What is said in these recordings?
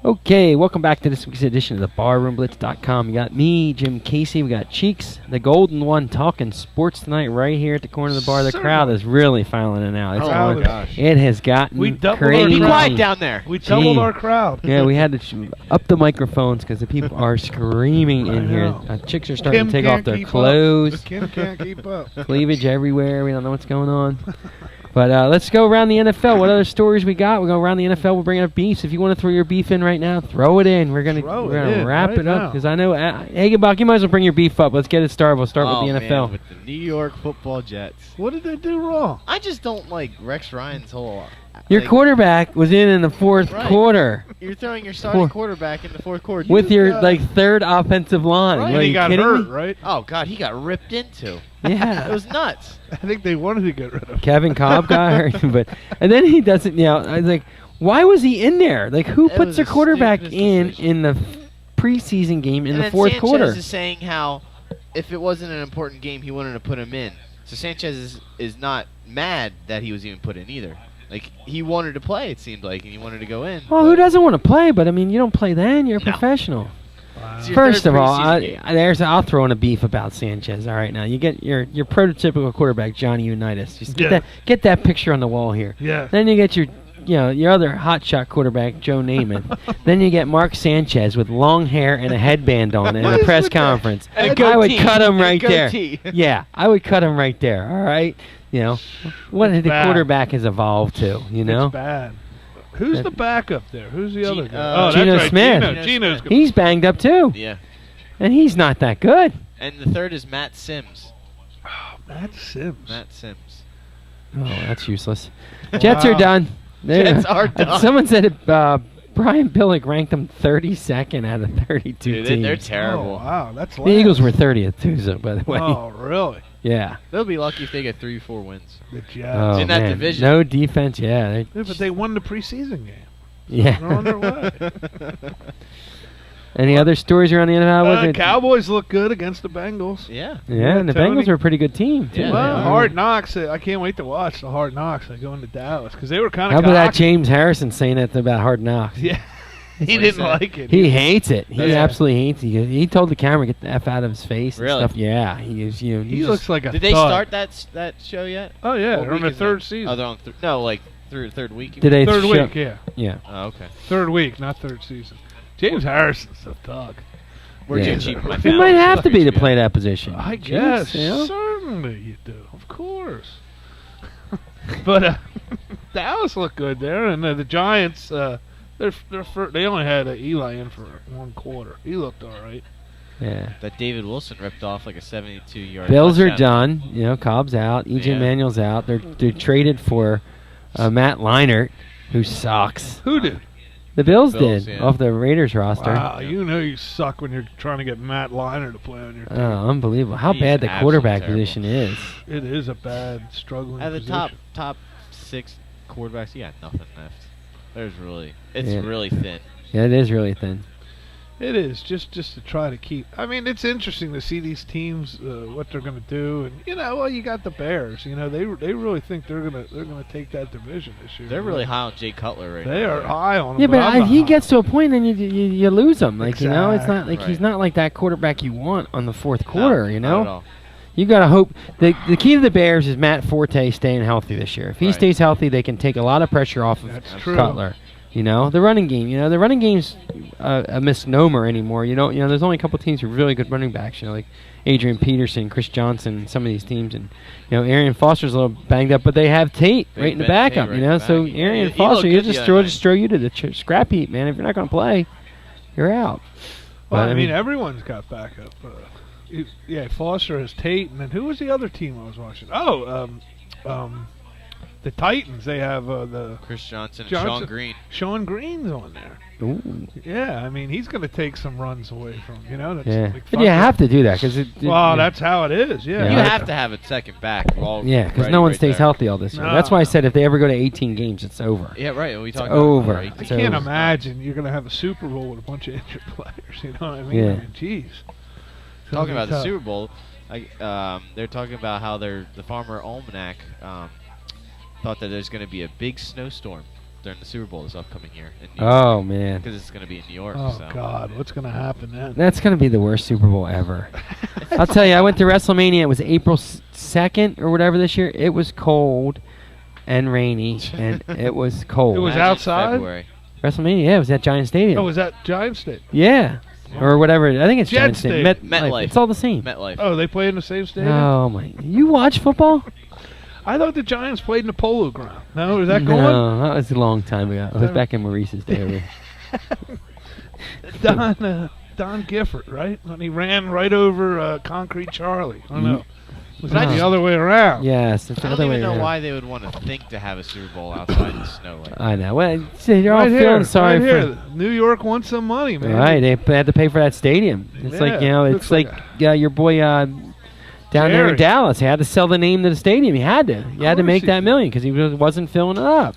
Okay, welcome back to this week's edition of the BarroomBlitz.com. You got me, Jim Casey. We got Cheeks, the golden one, talking sports tonight right here at the corner of the bar. The crowd is really filing it out. It's my gosh. It has gotten crazy. Be quiet down there. We doubled our crowd. Yeah, we had to up the microphones because the people are screaming in here. Chicks are starting to take off their clothes. Kim can't keep up. Cleavage everywhere. We don't know what's going on. But let's go around the NFL. What other stories we got? We'll go around the NFL. We'll bring up beefs. If you want to throw your beef in right now, throw it in. We're gonna wrap it up because I know Hagenbach, you might as well bring your beef up. Let's get it started. We'll start with the NFL. Man, with the New York Football Jets. What did they do wrong? I just don't like Rex Ryan's whole. Your quarterback was in the fourth quarter. You're throwing your starting quarterback in the fourth quarter. With your third offensive line. Right. Are He you got kidding hurt, me? right? Oh, God, he got ripped into. Yeah. It was nuts. I think they wanted to get rid of him. Kevin Cobb got hurt, and then he doesn't. I was like, why was he in there? Like, who It puts was their the quarterback stupidest in the preseason game in And the then fourth Sanchez quarter? is saying how if it wasn't an important game, he wanted to put him in. So Sanchez is not mad that he was even put in either. Like, he wanted to play, it seemed like, and he wanted to go in. Well, who doesn't want to play? But I mean, you don't play then. You're a professional. It's your First third of all, preseason game. I'll throw in a beef about Sanchez. All right, now you get your prototypical quarterback, Johnny Unitas. Just get that picture on the wall here. Yeah. Then you get your other hotshot quarterback, Joe Namath. Then you get Mark Sanchez with long hair and a headband on in a press conference. And a I would goatee. cut him And a right there. goatee. Yeah, I would cut him right there. All right, what the bad. quarterback has evolved to. It's bad. Who's the backup there? Who's the other guy? Oh, Geno that's right. Smith. Geno's good. He's banged up too, Yeah. and he's not that good. And the third is Matt Sims. Matt Sims. Matt Sims. Oh, that's useless. Jets are done. Jets are done. Someone said Brian Billick ranked them 32nd out of 32 Dude, teams. they're Oh, terrible. wow. That's The Eagles were 30th too, so by the way. Oh, really? Yeah. They'll be lucky if they get 3-4 wins. The Jets. Oh, In that man. division. No defense, yeah. Yeah, but they won the preseason game. Yeah. They're on their way. Any other stories around the NFL? Cowboys look good against the Bengals. Yeah. Yeah, and the Tony. Bengals are a pretty good team, too. Yeah, Well, they are. Hard Knocks. I can't wait to watch the Hard Knocks. They go into Dallas because they were kind How of. about that James Harrison saying that about Hard Knocks? Yeah, he he didn't say? like it. He hates it. He Yeah. absolutely hates it. He told the camera get the F out of his face Really? and stuff. Yeah, he is. He looks like a. Did they thug. start that show yet? Oh yeah, What they're on week the is third that? season. Oh, they're on no, like third week. you Did mean? they Third show- week, yeah. Yeah. Oh, okay. Third week, not third season. James Harrison's a thug. Where'd Yeah. you cheap my It family? might have to be to play that position. I Jeez, guess. you know? Certainly you do. Of course. But Dallas looked good there, and the Giants. They only had Eli in for one quarter. He looked all right. Yeah. That David Wilson ripped off like a 72-yard. Bills are touchdown. done. Cobb's out. EJ Yeah. Manuel's out. They're traded for Matt Leinart, who sucks. Who did? The Bills Bills, did yeah. off the Raiders roster. Wow, you know you suck when you're trying to get Matt Leinart to play on your team. Oh, unbelievable! How He's bad the absolutely quarterback terrible. position is. It is a bad, struggling At the position. top 6 quarterbacks, you got nothing left. It's Yeah. really thin. Yeah, it is really thin. It is just to try to keep. I mean, it's interesting to see these teams what they're going to do, and well, you got the Bears. They really think they're gonna take that division this year. They're really high on Jay Cutler right now. They are high on him. Yeah, but I'm not he high. gets to a point, then you lose him. Like it's not like Exactly. he's not like that quarterback you want on the fourth No, quarter. not at all. You got to hope. The key to the Bears is Matt Forte staying healthy this year. If he Right. stays healthy, they can take a lot of pressure off of That's true. Cutler. The running game. The running game's a misnomer anymore. There's only a couple teams with really good running backs. Like Adrian Peterson, Chris Johnson, some of these teams, and Arian Foster's a little banged up, but they have Tate Big right in the Ben backup. Tate right in the So back. Arian He Foster, looked you good just the other throw you to the scrap heap, man. If you're not going to play, you're out. Well, But, I mean, everyone's got backup. Foster has Tate, and then who was the other team I was watching? The Titans. They have the Chris Johnson and Johnson. Sean Green. Sean Green's on there. Ooh. Yeah, I mean, he's going to take some runs away from That's Yeah, like, but you fuck have to do that because Well, that's how it is. Yeah. You Yeah. have to have a second back. because no one stays healthy all this year. That's why I said if they ever go to 18 games, it's over. Yeah, right. We talked over. About, I It's can't over. imagine you're going to have a Super Bowl with a bunch of injured players. You know what I mean? Yeah. I mean, jeez. Talking about the Super Bowl, they're talking about how the Farmer Almanac thought that there's going to be a big snowstorm during the Super Bowl this upcoming year. In New Oh man, because it's going to be in New York. Oh so. God, what's going to happen then? that's gonna be the worst Super Bowl ever. I'll tell you, I went to WrestleMania. It was April 2nd or whatever this year. It was cold and rainy, and it was cold. It was Imagine outside? February. WrestleMania. Yeah, it was at Giant Stadium. Oh, was that Giant State? Yeah, or whatever. I think it's Jet Giant Stadium. Stadium. MetLife. It's all the same. MetLife. Oh, they play in the same stadium? Oh my! You watch football? I thought the Giants played in the Polo Ground. No, is that going? No, that was a long time ago. It was back in Maurice's day. Don Gifford, right? When he ran right over Concrete Charlie. Oh no. Was But I that the just- other way around? Yes, it's I the don't other way even know around. why they would want to think to have a Super Bowl outside in the snow. Like I know. Well, see, you're all Right feeling here, sorry right for. here. New York wants some money, man. Right, they had to pay for that stadium. It's like Yeah, it's looks like like your boy down there in Jerry. Dallas. He had to sell the name to the stadium. He had to. He had to course make he that did. million because he wasn't filling it up.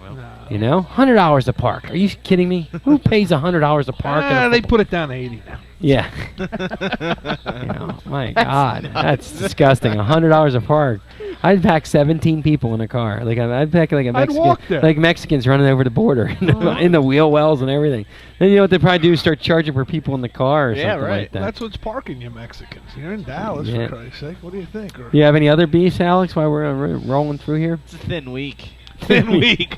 well, You know, $100 a park. Are you kidding me? Who pays $100 a park? in a They football- put it down to 80 now. Yeah. You know, my God, that's disgusting. $100 a park. I'd pack 17 people in a car. Like I'd pack like a I'd Mexican, walk there. like Mexicans running over the border in the wheel wells and everything. Then you know what they probably do? is Start charging for people in the car or Yeah, something right. like that. That's what's parking you Mexicans. You're in Dallas, Yeah. for Christ's sake. What do you think? Or You have any other beefs, Alex? While we're rolling through here, it's a thin week. thin week.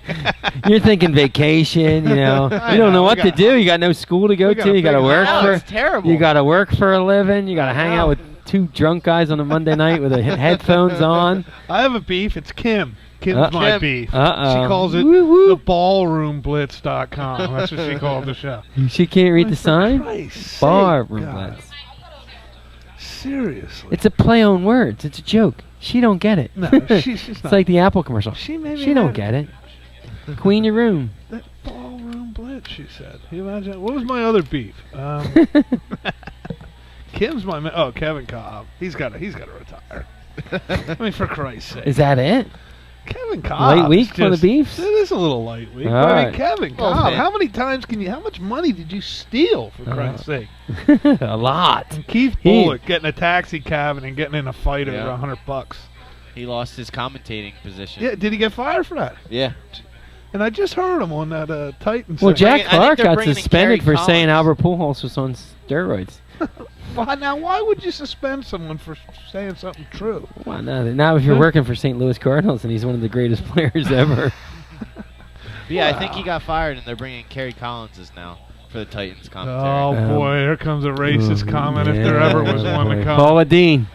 you're thinking vacation. You know, I you don't know know, what we to got- do. You got no school to go we got to. a You got to big work house. No, for. it's terrible. You got to work for a living. You got to hang out with two drunk guys on a Monday night with the headphones on. I have a beef. It's Kim. Kim's my Kim. beef. Uh-oh. She calls it Woo, woo. the ballroomblitz.com. That's what she called the show. She can't read the For sign. Christ's sake, Bar God. room blitz. Seriously. It's a play on words. It's a joke. She don't get it. No, she's It's not. like the Apple commercial. She made me She don't mad. get it. Queen your room. That ballroom blitz, she said. Can you imagine? What was my other beef? Kim's my man. Oh, Kevin Cobb. He's got to retire. I mean, for Christ's sake. Is that it? Kevin Cobb. Light week for the beefs? It is a little light week. All But I mean, right. Kevin Well, Cobb. man. How many times how much money did you steal, for Christ's sake? A lot. And Keith He- Bullock getting a taxi cab and getting in a fight over Yeah. $100. He lost his commentating position. Yeah, did he get fired for that? Yeah. And I just heard him on that Titans. Well, thing. Jack I think Clark they're got bringing in suspended Kerry for saying Collins. Albert Pujols was on steroids. Now, why would you suspend someone for saying something true? Well, now if you're working for St. Louis Cardinals and he's one of the greatest players ever. Yeah, I think he got fired, and they're bringing Kerry Collins now for the Titans commentary. Oh, boy, here comes a racist comment if there ever was one to come. Paula Dean.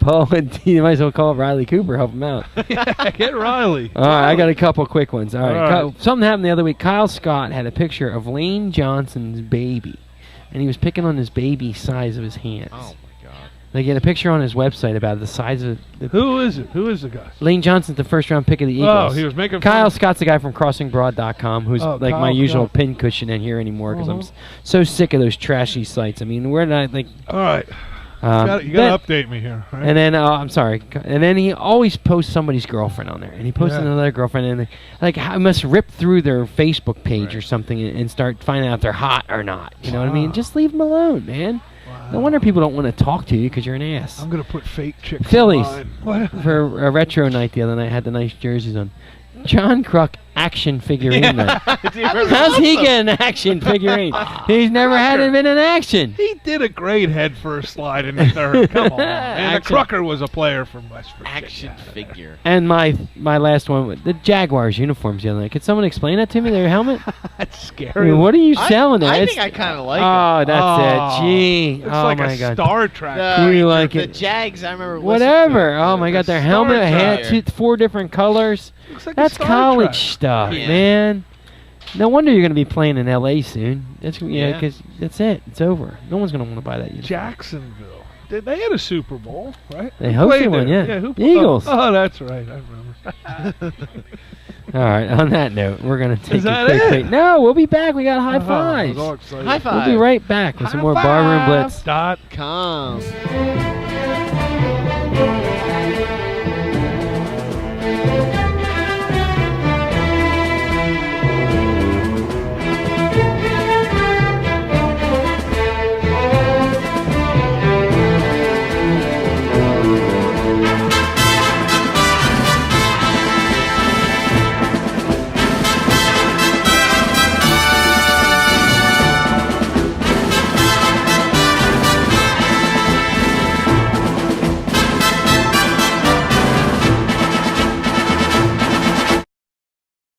Paula Dean. You might as well call Riley Cooper, help him out. Get Riley. All right, I got a couple quick ones. All right, All right. Something happened the other week. Kyle Scott had a picture of Lane Johnson's baby, and he was picking on his baby's size of his hands. Oh my God. They get a picture on his website about the size of the. Who is it? Who is the guy? Lane Johnson's the first round pick of the Oh, Eagles. he was making Kyle fun. Scott's the guy from CrossingBroad.com, who's Oh, like my Kyle usual Scott. pincushion in here anymore because I'm Uh-huh. so sick of those trashy sites. I mean, we're not like. All right. You then- got to update me here. Right? And then I'm sorry. And then he always posts somebody's girlfriend on there, and he posts Yeah. another girlfriend, and like I must rip through their Facebook page Right. or something and start finding out if they're hot or not. You know what I mean? Wow. Just leave them alone, man. No wonder people don't want to talk to you because you're an ass. I'm going to put fake chicks Phillies. on mine. What? For a retro night the other night, had the nice jerseys on. John Kruk action figurine night. How's he get an action figurine? He's never had it in an action. He did a great head first slide in the third. Come on. And the Action. Crucker was a player from West Virginia. Action figure. And my last one, the Jaguars uniforms the other night. Could someone explain that to me? Their helmet? That's I scary. mean, what are you selling there? I It's- think I kind of like Oh, that's Oh, it. Gee. It's Oh like my a God. Star Trek. it. You like the it. Jags, I remember listening Whatever. to it. Oh my God, their Star helmet, Trek. hat, 4 different colors. Looks like a That's Star college Trek. stuff, Yeah. man. No wonder you're going to be playing in LA soon. That's Yeah. because that's it. It's over. No one's going to want to buy that uniform. Jacksonville. They had a Super Bowl, right? They Who hosted played one, there? yeah. Who Eagles. Oh, that's right. I remember. All right. On that note, we're going to take that a quick it? break. No, we'll be back. We got high Oh, I fives. was all excited. High five. We'll be right back with some High more Barroom five. Blitz. Dot Come.